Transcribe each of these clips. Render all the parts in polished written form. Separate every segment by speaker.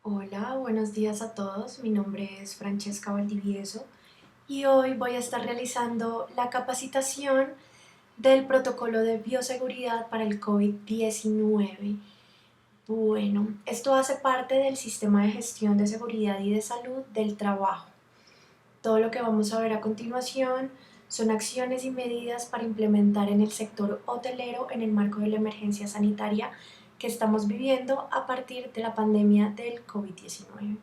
Speaker 1: Hola, buenos días a todos. Mi nombre es Francesca Valdivieso y hoy voy a estar realizando la capacitación del protocolo de bioseguridad para el COVID-19. Bueno, esto hace parte del sistema de gestión de seguridad y de salud del trabajo. Todo lo que vamos a ver a continuación son acciones y medidas para implementar en el sector hotelero en el marco de la emergencia sanitaria que estamos viviendo a partir de la pandemia del COVID-19.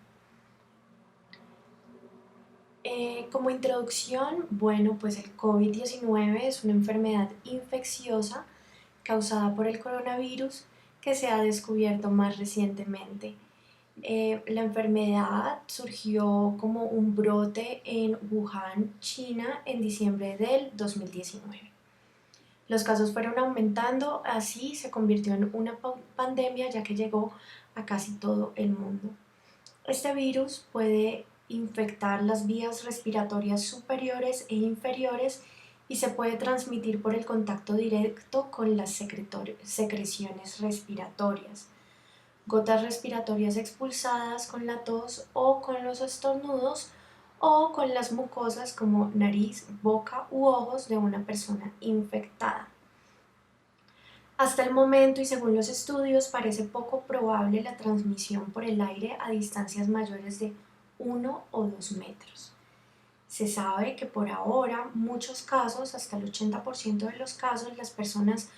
Speaker 1: Como introducción, bueno, pues el COVID-19 es una enfermedad infecciosa causada por el coronavirus que se ha descubierto más recientemente. La enfermedad surgió como un brote en Wuhan, China, en diciembre del 2019. Los casos fueron aumentando, así se convirtió en una pandemia ya que llegó a casi todo el mundo. Este virus puede infectar las vías respiratorias superiores e inferiores y se puede transmitir por el contacto directo con las secreciones respiratorias, gotas respiratorias expulsadas con la tos o con los estornudos o con las mucosas como nariz, boca u ojos de una persona infectada. Hasta el momento y según los estudios parece poco probable la transmisión por el aire a distancias mayores de 1 o 2 metros. Se sabe que por ahora muchos casos, hasta el 80% de los casos, las personas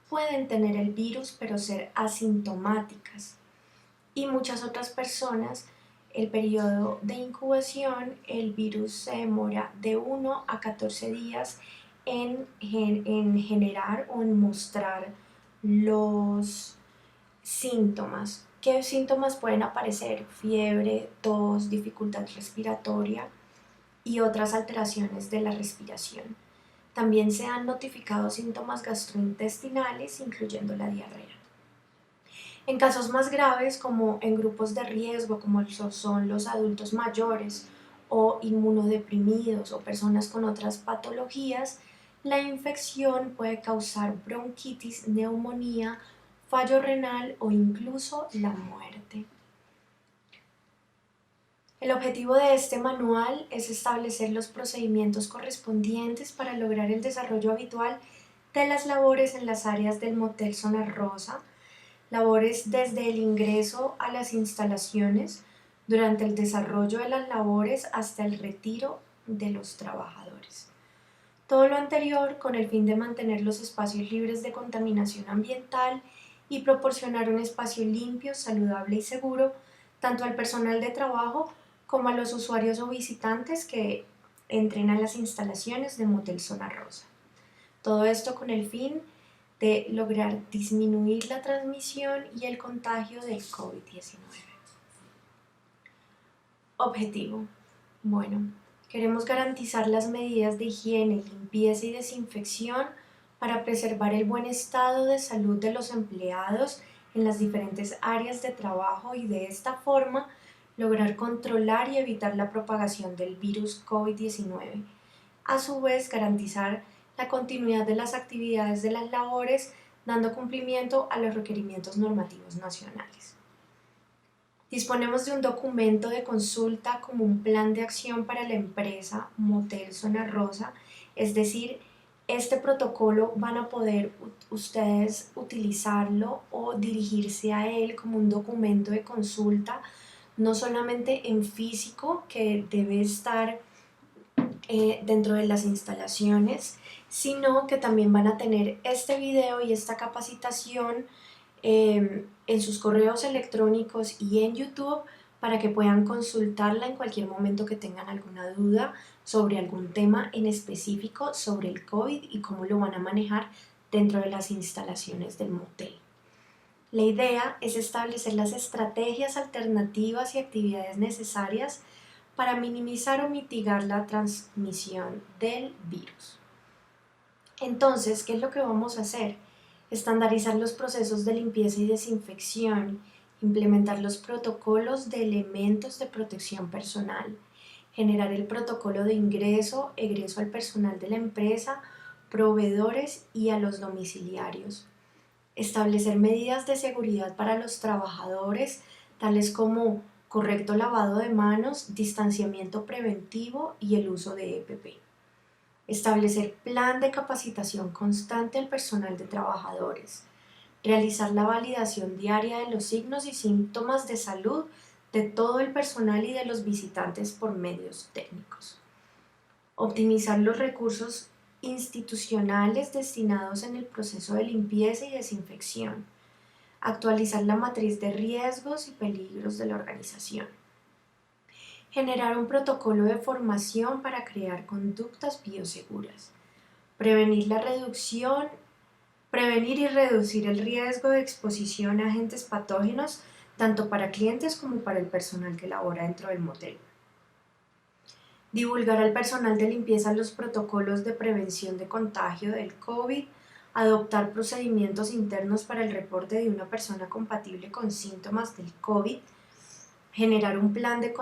Speaker 1: pueden tener el virus pero ser asintomáticas y muchas otras personas el periodo de incubación, el virus se demora de 1 a 14 días en generar o en mostrar los síntomas. ¿Qué síntomas pueden aparecer? Fiebre, tos, dificultad respiratoria y otras alteraciones de la respiración. También se han notificado síntomas gastrointestinales, incluyendo la diarrea. En casos más graves, como en grupos de riesgo, como son los adultos mayores o inmunodeprimidos o personas con otras patologías, la infección puede causar bronquitis, neumonía, fallo renal o incluso la muerte. El objetivo de este manual es establecer los procedimientos correspondientes para lograr el desarrollo habitual de las labores en las áreas del Motel Zona Rosa, labores desde el ingreso a las instalaciones, durante el desarrollo de las labores hasta el retiro de los trabajadores. Todo lo anterior con el fin de mantener los espacios libres de contaminación ambiental y proporcionar un espacio limpio, saludable y seguro tanto al personal de trabajo como a los usuarios o visitantes que entren a las instalaciones de Motel Zona Rosa. Todo esto con el fin de lograr disminuir la transmisión y el contagio del COVID-19. Objetivo. Bueno, queremos garantizar las medidas de higiene, limpieza y desinfección para preservar el buen estado de salud de los empleados en las diferentes áreas de trabajo y de esta forma lograr controlar y evitar la propagación del virus COVID-19. A su vez, garantizar la continuidad de las actividades de las labores, dando cumplimiento a los requerimientos normativos nacionales. Disponemos de un documento de consulta como un plan de acción para la empresa Motel Zona Rosa, es decir, este protocolo van a poder ustedes utilizarlo o dirigirse a él como un documento de consulta, no solamente en físico, que debe estar dentro de las instalaciones, sino que también van a tener este video y esta capacitación en sus correos electrónicos y en YouTube para que puedan consultarla en cualquier momento que tengan alguna duda sobre algún tema en específico sobre el COVID y cómo lo van a manejar dentro de las instalaciones del motel. La idea es establecer las estrategias alternativas y actividades necesarias para minimizar o mitigar la transmisión del virus. Entonces, ¿qué es lo que vamos a hacer? Estandarizar los procesos de limpieza y desinfección, implementar los protocolos de elementos de protección personal, generar el protocolo de ingreso, egreso al personal de la empresa, proveedores y a los domiciliarios. Establecer medidas de seguridad para los trabajadores, tales como correcto lavado de manos, distanciamiento preventivo y el uso de EPP. Establecer plan de capacitación constante al personal de trabajadores. Realizar la validación diaria de los signos y síntomas de salud de todo el personal y de los visitantes por medios técnicos. Optimizar los recursos institucionales destinados en el proceso de limpieza y desinfección. Actualizar la matriz de riesgos y peligros de la organización. Generar un protocolo de formación para crear conductas bioseguras. Prevenir y reducir el riesgo de exposición a agentes patógenos tanto para clientes como para el personal que labora dentro del motel. Divulgar al personal de limpieza los protocolos de prevención de contagio del COVID, adoptar procedimientos internos para el reporte de una persona compatible con síntomas del COVID, generar un plan de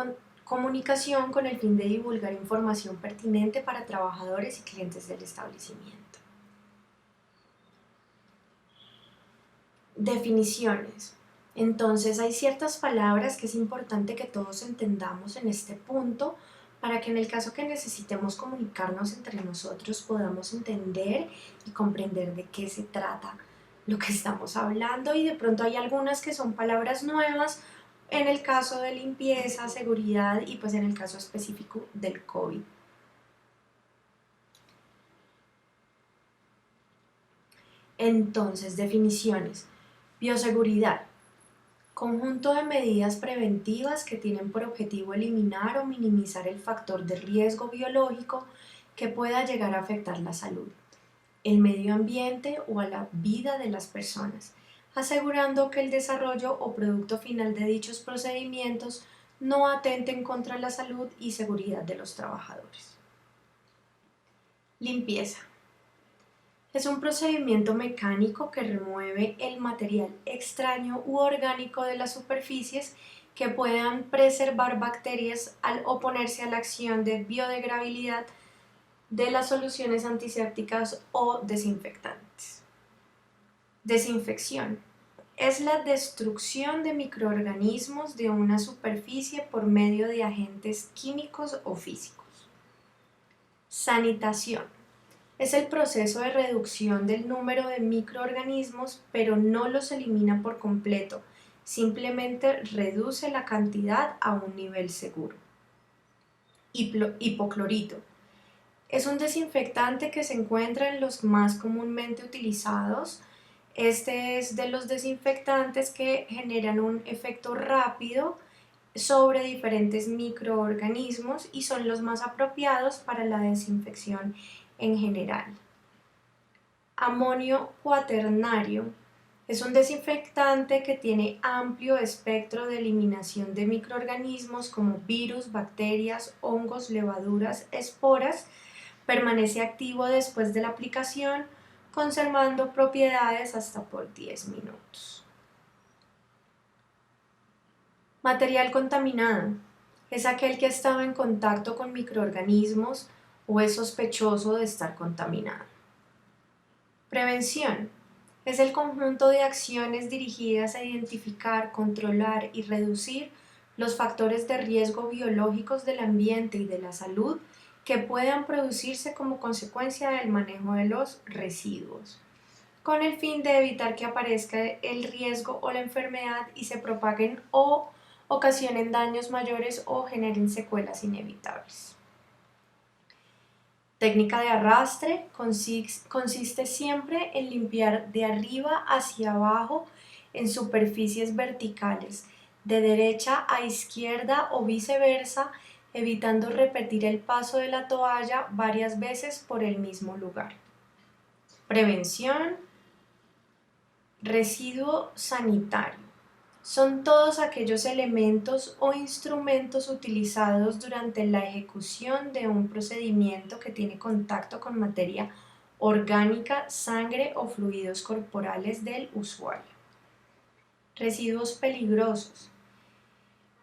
Speaker 1: comunicación con el fin de divulgar información pertinente para trabajadores y clientes del establecimiento. Definiciones. Entonces hay ciertas palabras que es importante que todos entendamos en este punto para que en el caso que necesitemos comunicarnos entre nosotros podamos entender y comprender de qué se trata lo que estamos hablando, y de pronto hay algunas que son palabras nuevas en el caso de limpieza, seguridad y pues en el caso específico del COVID. Entonces, definiciones. Bioseguridad. Conjunto de medidas preventivas que tienen por objetivo eliminar o minimizar el factor de riesgo biológico que pueda llegar a afectar la salud, el medio ambiente o a la vida de las personas, asegurando que el desarrollo o producto final de dichos procedimientos no atenten contra la salud y seguridad de los trabajadores. Limpieza. Es un procedimiento mecánico que remueve el material extraño u orgánico de las superficies que puedan preservar bacterias al oponerse a la acción de biodegradabilidad de las soluciones antisépticas o desinfectantes. Desinfección. Es la destrucción de microorganismos de una superficie por medio de agentes químicos o físicos. Sanitación. Es el proceso de reducción del número de microorganismos, pero no los elimina por completo, simplemente reduce la cantidad a un nivel seguro. Hipoclorito. Es un desinfectante que se encuentra en los más comúnmente utilizados. Este es de los desinfectantes que generan un efecto rápido sobre diferentes microorganismos y son los más apropiados para la desinfección en general. Amonio cuaternario es un desinfectante que tiene amplio espectro de eliminación de microorganismos como virus, bacterias, hongos, levaduras, esporas. Permanece activo después de la aplicación, conservando propiedades hasta por 10 minutos. Material contaminado. Es aquel que ha estado en contacto con microorganismos o es sospechoso de estar contaminado. Prevención. Es el conjunto de acciones dirigidas a identificar, controlar y reducir los factores de riesgo biológicos del ambiente y de la salud que puedan producirse como consecuencia del manejo de los residuos, con el fin de evitar que aparezca el riesgo o la enfermedad y se propaguen o ocasionen daños mayores o generen secuelas inevitables. Técnica de arrastre consiste siempre en limpiar de arriba hacia abajo en superficies verticales, de derecha a izquierda o viceversa, evitando repetir el paso de la toalla varias veces por el mismo lugar. Prevención. Residuo sanitario. Son todos aquellos elementos o instrumentos utilizados durante la ejecución de un procedimiento que tiene contacto con materia orgánica, sangre o fluidos corporales del usuario. Residuos peligrosos.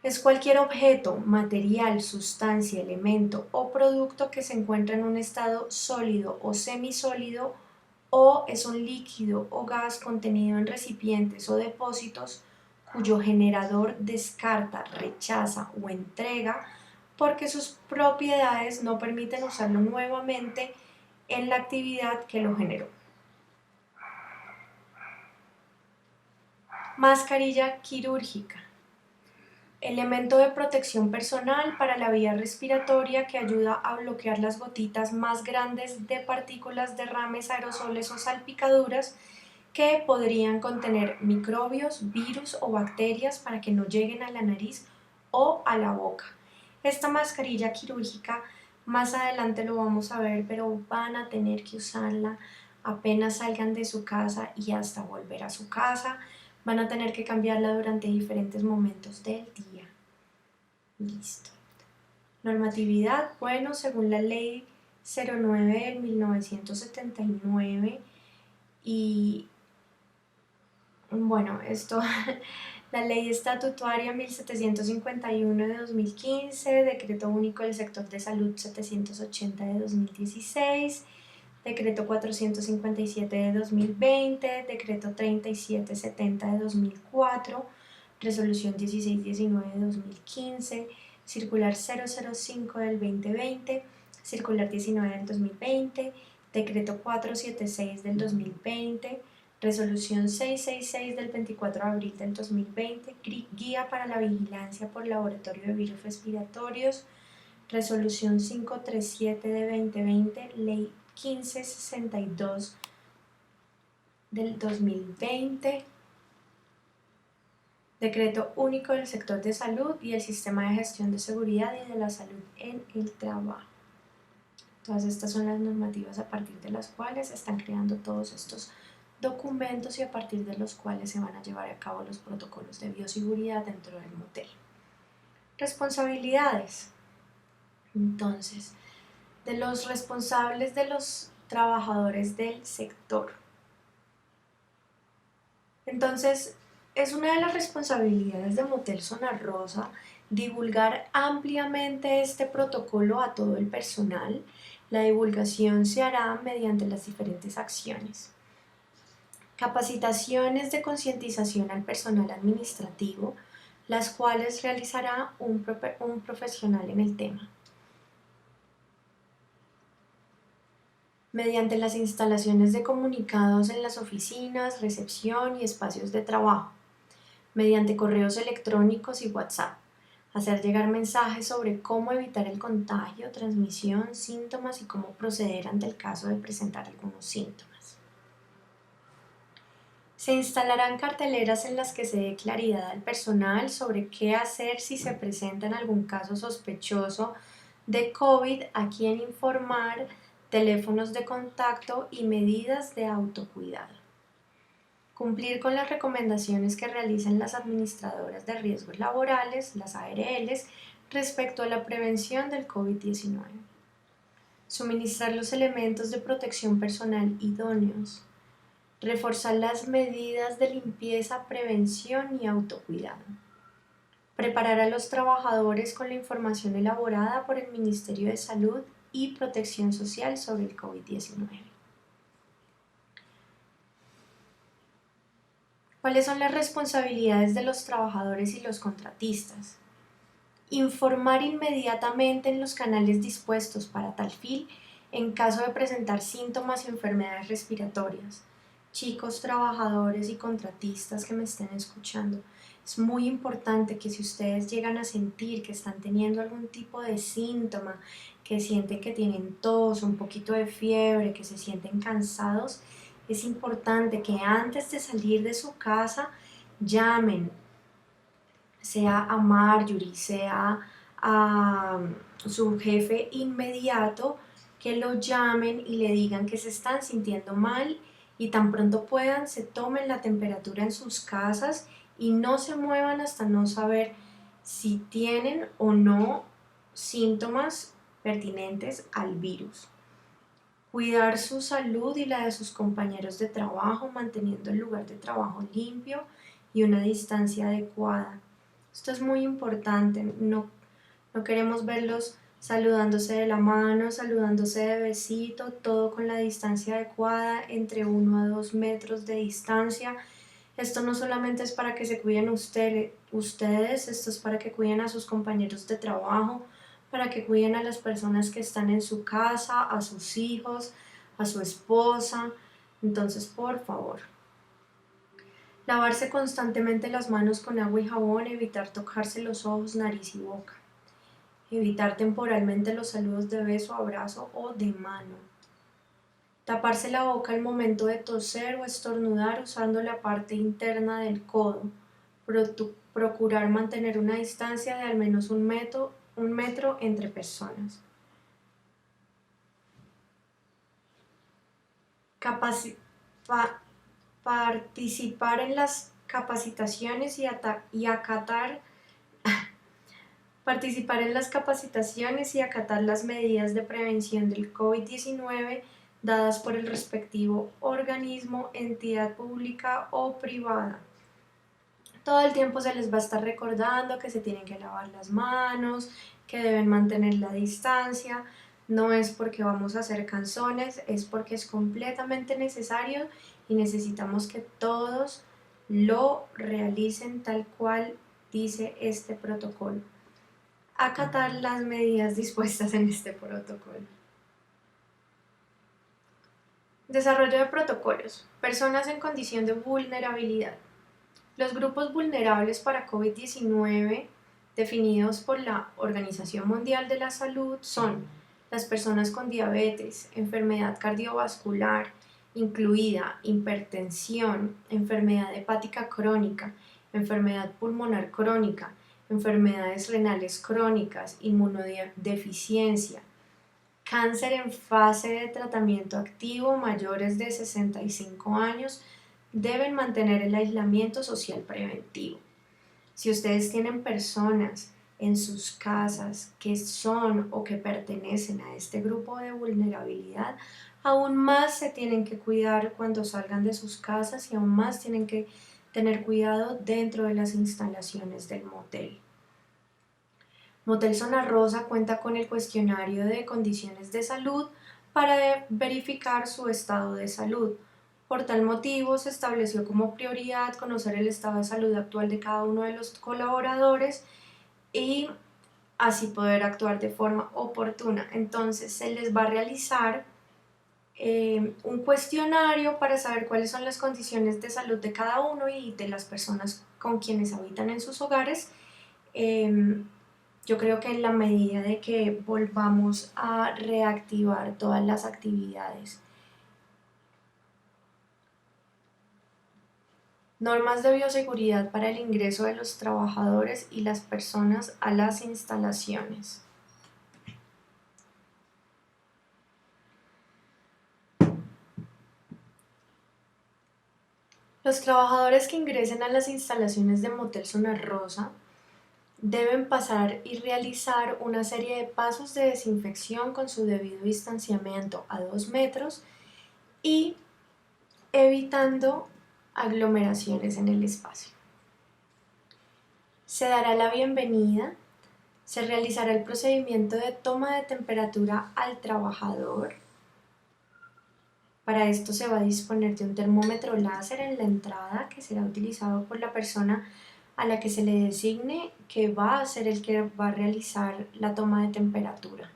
Speaker 1: Es cualquier objeto, material, sustancia, elemento o producto que se encuentra en un estado sólido o semisólido o es un líquido o gas contenido en recipientes o depósitos cuyo generador descarta, rechaza o entrega porque sus propiedades no permiten usarlo nuevamente en la actividad que lo generó. Mascarilla quirúrgica. Elemento de protección personal para la vía respiratoria que ayuda a bloquear las gotitas más grandes de partículas, derrames, aerosoles o salpicaduras que podrían contener microbios, virus o bacterias para que no lleguen a la nariz o a la boca. Esta mascarilla quirúrgica más adelante lo vamos a ver, pero van a tener que usarla apenas salgan de su casa y hasta volver a su casa. Van a tener que cambiarla durante diferentes momentos del día. Listo. Normatividad, bueno, según la ley 09 de 1979 y bueno, la ley estatutaria 1751 de 2015, decreto único del sector de salud 780 de 2016, decreto 457 de 2020, decreto 3770 de 2004, resolución 1619 de 2015, circular 005 del 2020, circular 19 del 2020, decreto 476 del 2020, resolución 666 del 24 de abril del 2020, guía para la vigilancia por laboratorio de virus respiratorios, resolución 537 de 2020, ley 1562 del 2020, decreto único del sector de salud y el sistema de gestión de seguridad y de la salud en el trabajo. Todas estas son las normativas a partir de las cuales se están creando todos estos documentos y a partir de los cuales se van a llevar a cabo los protocolos de bioseguridad dentro del motel. Responsabilidades. Entonces, de los responsables de los trabajadores del sector. Entonces, es una de las responsabilidades de Motel Zona Rosa divulgar ampliamente este protocolo a todo el personal. La divulgación se hará mediante las diferentes acciones. Capacitaciones de concientización al personal administrativo, las cuales realizará un profesional en el tema. Mediante las instalaciones de comunicados en las oficinas, recepción y espacios de trabajo, mediante correos electrónicos y WhatsApp, hacer llegar mensajes sobre cómo evitar el contagio, transmisión, síntomas y cómo proceder ante el caso de presentar algunos síntomas. Se instalarán carteleras en las que se dé claridad al personal sobre qué hacer si se presenta en algún caso sospechoso de COVID, a quién informar, teléfonos de contacto y medidas de autocuidado. Cumplir con las recomendaciones que realizan las administradoras de riesgos laborales, las ARLs, respecto a la prevención del COVID-19. Suministrar los elementos de protección personal idóneos. Reforzar las medidas de limpieza, prevención y autocuidado. Preparar a los trabajadores con la información elaborada por el Ministerio de Salud y Protección Social sobre el COVID-19. ¿Cuáles son las responsabilidades de los trabajadores y los contratistas? Informar inmediatamente en los canales dispuestos para tal fin en caso de presentar síntomas y enfermedades respiratorias. Chicos, trabajadores y contratistas que me estén escuchando, es muy importante que si ustedes llegan a sentir que están teniendo algún tipo de síntoma, que sienten que tienen tos, un poquito de fiebre, que se sienten cansados, es importante que antes de salir de su casa llamen, sea a Marjorie, sea a su jefe inmediato, que lo llamen y le digan que se están sintiendo mal y tan pronto puedan se tomen la temperatura en sus casas y no se muevan hasta no saber si tienen o no síntomas pertinentes al virus. Cuidar su salud y la de sus compañeros de trabajo, manteniendo el lugar de trabajo limpio y una distancia adecuada. Esto es muy importante, no queremos verlos saludándose de la mano, saludándose de besito, todo con la distancia adecuada, entre 1 a 2 metros de distancia. Esto no solamente es para que se cuiden ustedes, esto es para que cuiden a sus compañeros de trabajo, para que cuiden a las personas que están en su casa, a sus hijos, a su esposa. Entonces, por favor, lavarse constantemente las manos con agua y jabón, evitar tocarse los ojos, nariz y boca. Evitar temporalmente los saludos de beso, abrazo o de mano. Taparse la boca al momento de toser o estornudar usando la parte interna del codo. Procurar mantener una distancia de al menos un metro entre personas. Participar en las capacitaciones y acatar Participar en las capacitaciones y acatar las medidas de prevención del COVID-19 dadas por el respectivo organismo, entidad pública o privada. Todo el tiempo se les va a estar recordando que se tienen que lavar las manos, que deben mantener la distancia. No es porque vamos a ser cansones, es porque es completamente necesario y necesitamos que todos lo realicen tal cual dice este protocolo. Acatar las medidas dispuestas en este protocolo. Desarrollo de protocolos. Personas en condición de vulnerabilidad. Los grupos vulnerables para COVID-19 definidos por la Organización Mundial de la Salud son las personas con diabetes, enfermedad cardiovascular, incluida hipertensión, enfermedad hepática crónica, enfermedad pulmonar crónica, enfermedades renales crónicas, inmunodeficiencia, cáncer en fase de tratamiento activo, mayores de 65 años, deben mantener el aislamiento social preventivo. Si ustedes tienen personas en sus casas que son o que pertenecen a este grupo de vulnerabilidad, aún más se tienen que cuidar cuando salgan de sus casas y aún más tienen que tener cuidado dentro de las instalaciones del motel. Motel Zona Rosa cuenta con el cuestionario de condiciones de salud para verificar su estado de salud. Por tal motivo, se estableció como prioridad conocer el estado de salud actual de cada uno de los colaboradores y así poder actuar de forma oportuna. Entonces, se les va a realizar un cuestionario para saber cuáles son las condiciones de salud de cada uno y de las personas con quienes habitan en sus hogares. Yo creo que en la medida de que volvamos a reactivar todas las actividades. Normas de bioseguridad para el ingreso de los trabajadores y las personas a las instalaciones. Los trabajadores que ingresen a las instalaciones de Motel Zona Rosa deben pasar y realizar una serie de pasos de desinfección con su debido distanciamiento a 2 metros y evitando aglomeraciones en el espacio. Se dará la bienvenida, se realizará el procedimiento de toma de temperatura al trabajador. Para esto se va a disponer de un termómetro láser en la entrada que será utilizado por la persona a la que se le designe que va a ser el que va a realizar la toma de temperatura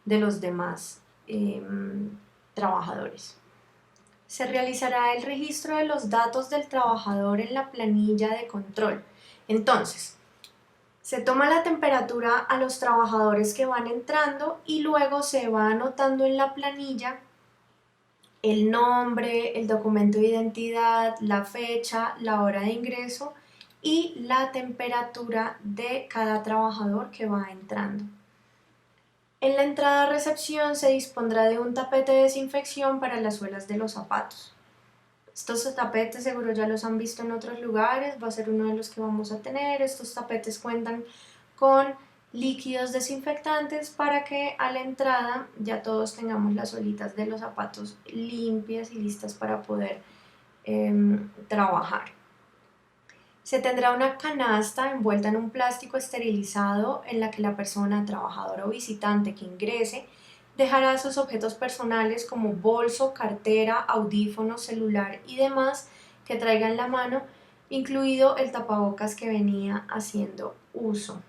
Speaker 1: de los demás trabajadores. Se realizará el registro de los datos del trabajador en la planilla de control. Entonces, se toma la temperatura a los trabajadores que van entrando y luego se va anotando en la planilla el nombre, el documento de identidad, la fecha, la hora de ingreso y la temperatura de cada trabajador que va entrando. En la entrada a recepción se dispondrá de un tapete de desinfección para las suelas de los zapatos. Estos tapetes seguro ya los han visto en otros lugares, va a ser uno de los que vamos a tener. Estos tapetes cuentan con líquidos desinfectantes para que a la entrada ya todos tengamos las suelitas de los zapatos limpias y listas para poder trabajar. Se tendrá una canasta envuelta en un plástico esterilizado en la que la persona, trabajadora o visitante que ingrese dejará sus objetos personales como bolso, cartera, audífonos, celular y demás que traiga en la mano incluido el tapabocas que venía haciendo uso.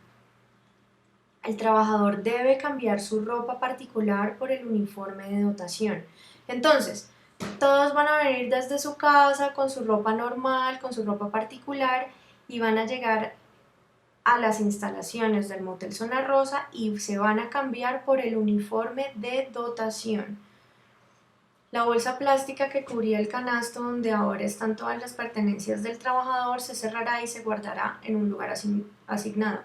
Speaker 1: El trabajador debe cambiar su ropa particular por el uniforme de dotación. Entonces, todos van a venir desde su casa con su ropa normal, con su ropa particular y van a llegar a las instalaciones del Motel Zona Rosa y se van a cambiar por el uniforme de dotación. La bolsa plástica que cubría el canasto donde ahora están todas las pertenencias del trabajador se cerrará y se guardará en un lugar asignado.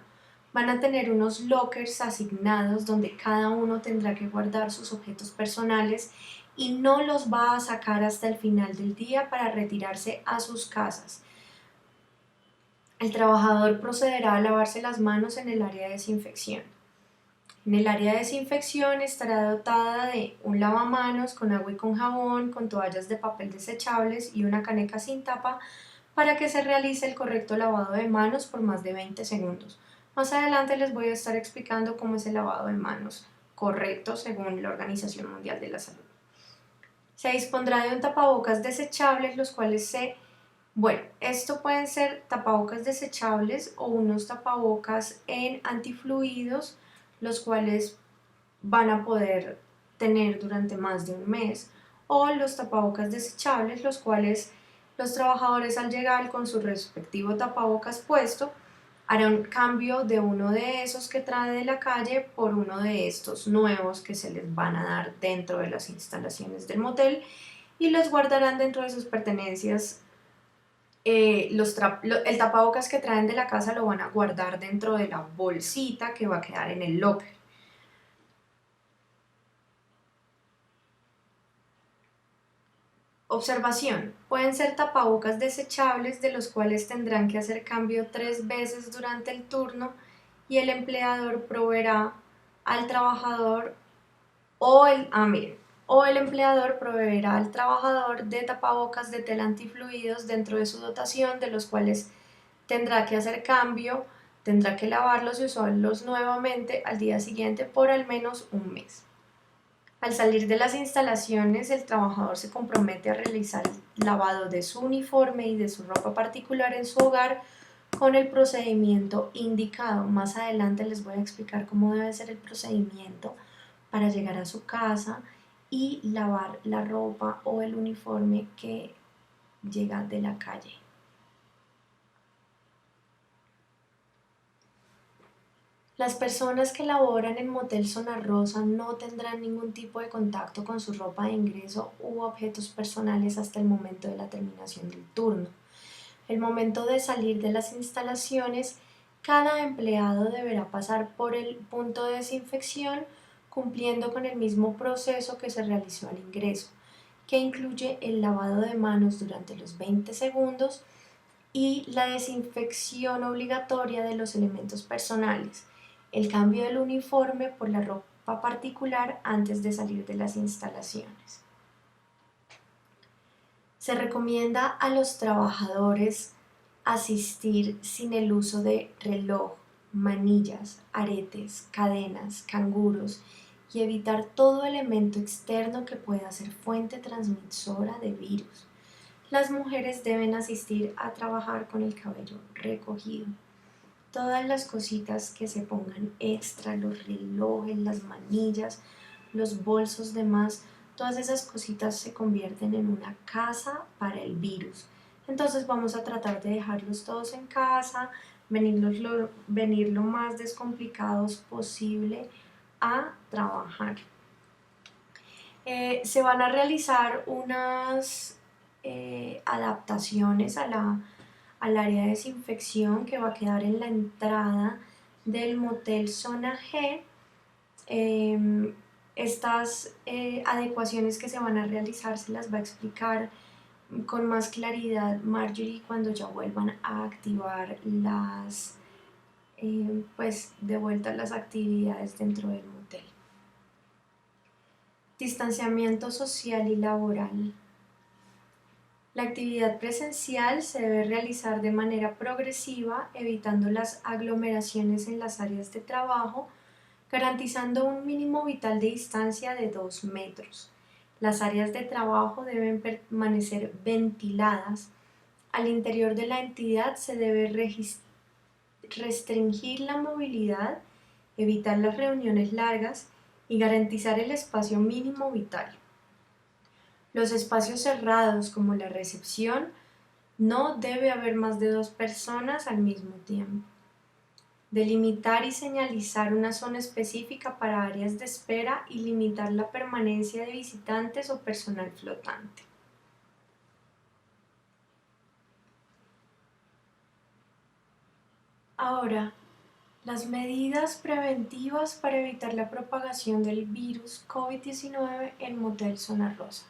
Speaker 1: Van a tener unos lockers asignados donde cada uno tendrá que guardar sus objetos personales y no los va a sacar hasta el final del día para retirarse a sus casas. El trabajador procederá a lavarse las manos en el área de desinfección. En el área de desinfección estará dotada de un lavamanos con agua y con jabón, con toallas de papel desechables y una caneca sin tapa para que se realice el correcto lavado de manos por más de 20 segundos. Más adelante les voy a estar explicando cómo es el lavado de manos correcto según la Organización Mundial de la Salud. Se dispondrá de un tapabocas desechables, los cuales esto pueden ser tapabocas desechables o unos tapabocas en antifluidos, los cuales van a poder tener durante más de un mes, o los tapabocas desechables, los cuales los trabajadores al llegar con su respectivo tapabocas puesto harán cambio de uno de esos que trae de la calle por uno de estos nuevos que se les van a dar dentro de las instalaciones del motel y los guardarán dentro de sus pertenencias. El tapabocas que traen de la casa lo van a guardar dentro de la bolsita que va a quedar en el locker. Observación: pueden ser tapabocas desechables de los cuales tendrán que hacer cambio 3 veces durante el turno y el empleador proveerá al trabajador o el empleador proveerá al trabajador de tapabocas de tela antifluidos dentro de su dotación, de los cuales tendrá que hacer cambio, tendrá que lavarlos y usarlos nuevamente al día siguiente por al menos un mes. Al salir de las instalaciones, el trabajador se compromete a realizar el lavado de su uniforme y de su ropa particular en su hogar con el procedimiento indicado. Más adelante les voy a explicar cómo debe ser el procedimiento para llegar a su casa y lavar la ropa o el uniforme que llega de la calle. Las personas que laboran en Motel Zona Rosa no tendrán ningún tipo de contacto con su ropa de ingreso u objetos personales hasta el momento de la terminación del turno. El momento de salir de las instalaciones, cada empleado deberá pasar por el punto de desinfección cumpliendo con el mismo proceso que se realizó al ingreso, que incluye el lavado de manos durante los 20 segundos y la desinfección obligatoria de los elementos personales, el cambio del uniforme por la ropa particular antes de salir de las instalaciones. Se recomienda a los trabajadores asistir sin el uso de reloj, manillas, aretes, cadenas, canguros y evitar todo elemento externo que pueda ser fuente transmisora de virus. Las mujeres deben asistir a trabajar con el cabello recogido. Todas las cositas que se pongan extra, los relojes, las manillas, los bolsos de más, todas esas cositas se convierten en una casa para el virus. Entonces vamos a tratar de dejarlos todos en casa, venir lo más descomplicados posible a trabajar. Se van a realizar unas adaptaciones al área de desinfección que va a quedar en la entrada del Motel Zona G. Estas adecuaciones que se van a realizar se las va a explicar con más claridad Marjorie cuando ya vuelvan a activar de vuelta las actividades dentro del motel. Distanciamiento social y laboral. La actividad presencial se debe realizar de manera progresiva, evitando las aglomeraciones en las áreas de trabajo, garantizando un mínimo vital de distancia de 2 metros. Las áreas de trabajo deben permanecer ventiladas Al interior de la entidad se debe restringir la movilidad, evitar las reuniones largas y garantizar el espacio mínimo vital. Los espacios cerrados, como la recepción, no debe haber más de 2 personas al mismo tiempo. Delimitar y señalizar una zona específica para áreas de espera y limitar la permanencia de visitantes o personal flotante. Ahora, las medidas preventivas para evitar la propagación del virus COVID-19 en Motel Zona Rosa.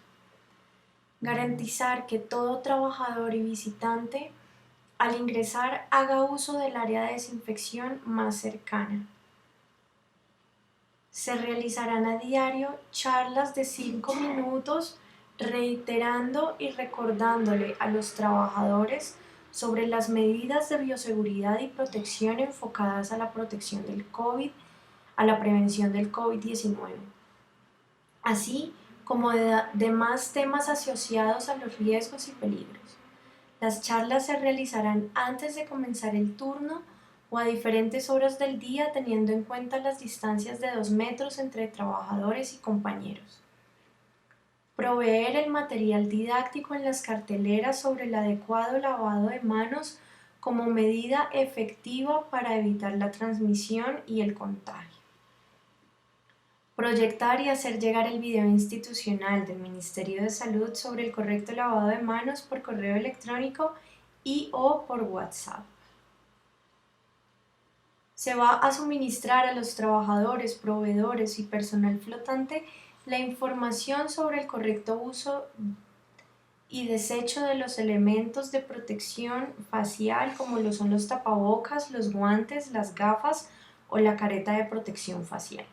Speaker 1: Garantizar que todo trabajador y visitante al ingresar haga uso del área de desinfección más cercana. Se realizarán a diario charlas de 5 minutos reiterando y recordándole a los trabajadores sobre las medidas de bioseguridad y protección enfocadas a la protección del COVID, a la prevención del COVID-19, así como de demás temas asociados a los riesgos y peligros. Las charlas se realizarán antes de comenzar el turno o a diferentes horas del día teniendo en cuenta las distancias de 2 metros entre trabajadores y compañeros. Proveer el material didáctico en las carteleras sobre el adecuado lavado de manos como medida efectiva para evitar la transmisión y el contagio. Proyectar y hacer llegar el video institucional del Ministerio de Salud sobre el correcto lavado de manos por correo electrónico y o por WhatsApp. Se va a suministrar a los trabajadores, proveedores y personal flotante la información sobre el correcto uso y desecho de los elementos de protección facial como lo son los tapabocas, los guantes, las gafas o la careta de protección facial.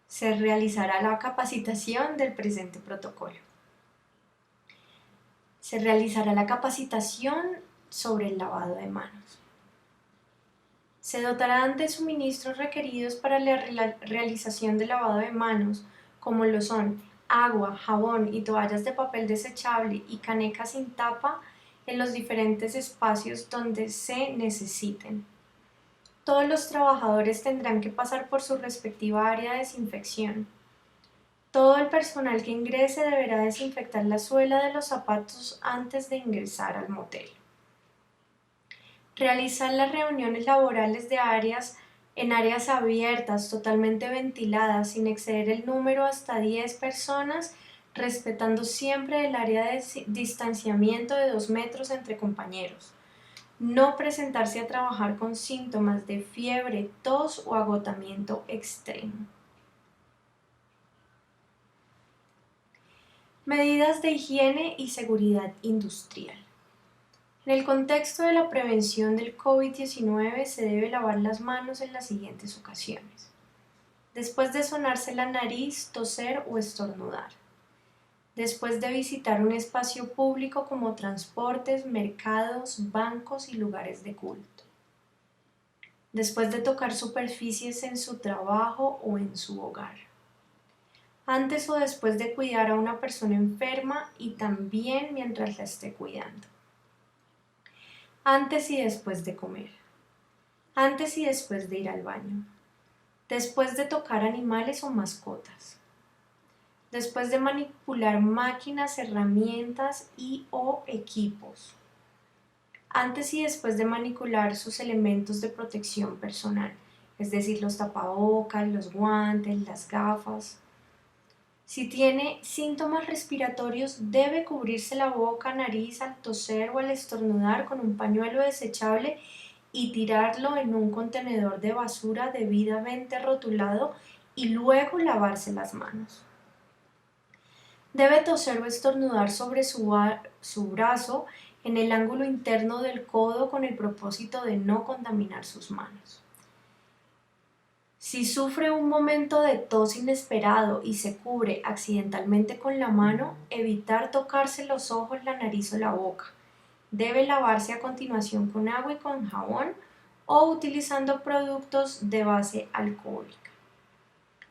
Speaker 1: Se realizará la capacitación del presente protocolo. Se realizará la capacitación sobre el lavado de manos. Se dotarán de suministros requeridos para la realización del lavado de manos, como lo son agua, jabón y toallas de papel desechable y canecas sin tapa en los diferentes espacios donde se necesiten. Todos los trabajadores tendrán que pasar por su respectiva área de desinfección. Todo el personal que ingrese deberá desinfectar la suela de los zapatos antes de ingresar al motel. Realizar las reuniones laborales en áreas abiertas, totalmente ventiladas, sin exceder el número hasta 10 personas, respetando siempre el área de distanciamiento de 2 metros entre compañeros. No presentarse a trabajar con síntomas de fiebre, tos o agotamiento extremo. Medidas de higiene y seguridad industrial. En el contexto de la prevención del COVID-19 se debe lavar las manos en las siguientes ocasiones. Después de sonarse la nariz, toser o estornudar. Después de visitar un espacio público como transportes, mercados, bancos y lugares de culto. Después de tocar superficies en su trabajo o en su hogar. Antes o después de cuidar a una persona enferma y también mientras la esté cuidando. Antes y después de comer. Antes y después de ir al baño. Después de tocar animales o mascotas. Después de manipular máquinas, herramientas y o equipos. Antes y después de manipular sus elementos de protección personal, es decir, los tapabocas, los guantes, las gafas. Si tiene síntomas respiratorios, debe cubrirse la boca, nariz al toser o al estornudar con un pañuelo desechable y tirarlo en un contenedor de basura debidamente rotulado y luego lavarse las manos. Debe toser o estornudar sobre su brazo en el ángulo interno del codo con el propósito de no contaminar sus manos. Si sufre un momento de tos inesperado y se cubre accidentalmente con la mano, evitar tocarse los ojos, la nariz o la boca. Debe lavarse a continuación con agua y con jabón o utilizando productos de base alcohólica.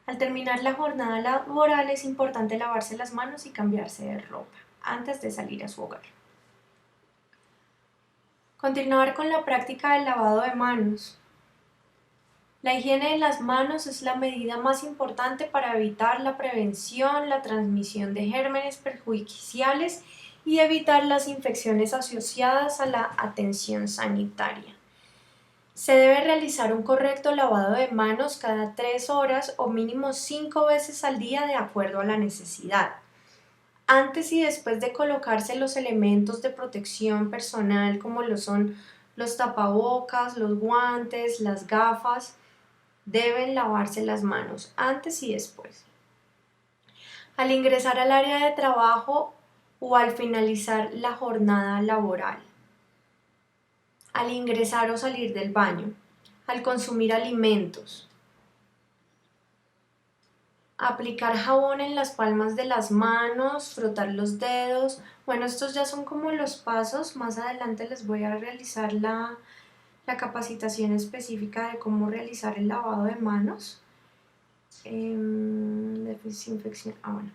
Speaker 1: Al terminar la jornada laboral es importante lavarse las manos y cambiarse de ropa antes de salir a su hogar. Continuar con la práctica del lavado de manos. La higiene de las manos es la medida más importante para evitar la prevención, la transmisión de gérmenes perjudiciales y evitar las infecciones asociadas a la atención sanitaria. Se debe realizar un correcto lavado de manos cada 3 horas o mínimo 5 veces al día de acuerdo a la necesidad. Antes y después de colocarse los elementos de protección personal como lo son los tapabocas, los guantes, las gafas, deben lavarse las manos antes y después. Al ingresar al área de trabajo o al finalizar la jornada laboral. Al ingresar o salir del baño. Al consumir alimentos. Aplicar jabón en las palmas de las manos, frotar los dedos. Bueno, estos ya son como los pasos. Más adelante les voy a realizar la capacitación específica de cómo realizar el lavado de manos. Desinfección. Bueno.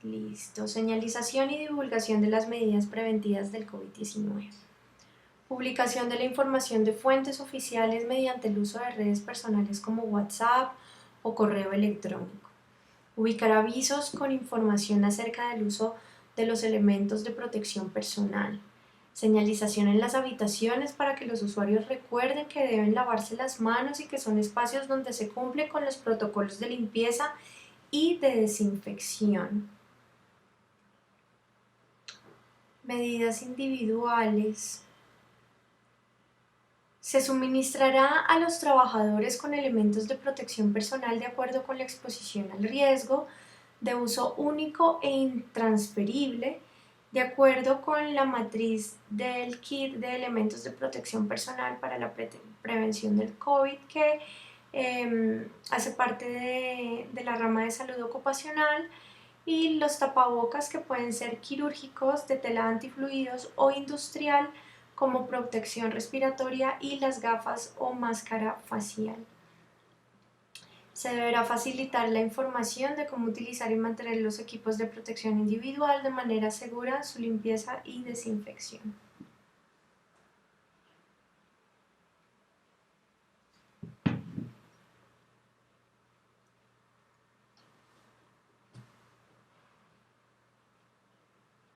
Speaker 1: Listo. Señalización y divulgación de las medidas preventivas del COVID-19. Publicación de la información de fuentes oficiales mediante el uso de redes personales como WhatsApp o correo electrónico. Ubicar avisos con información acerca del uso de los elementos de protección personal. Señalización en las habitaciones para que los usuarios recuerden que deben lavarse las manos y que son espacios donde se cumple con los protocolos de limpieza y de desinfección. Medidas individuales. Se suministrará a los trabajadores con elementos de protección personal de acuerdo con la exposición al riesgo, de uso único e intransferible, de acuerdo con la matriz del kit de elementos de protección personal para la prevención del COVID que hace parte de la rama de salud ocupacional, y los tapabocas que pueden ser quirúrgicos, de tela antifluidos o industrial como protección respiratoria, y las gafas o máscara facial. Se deberá facilitar la información de cómo utilizar y mantener los equipos de protección individual de manera segura, su limpieza y desinfección.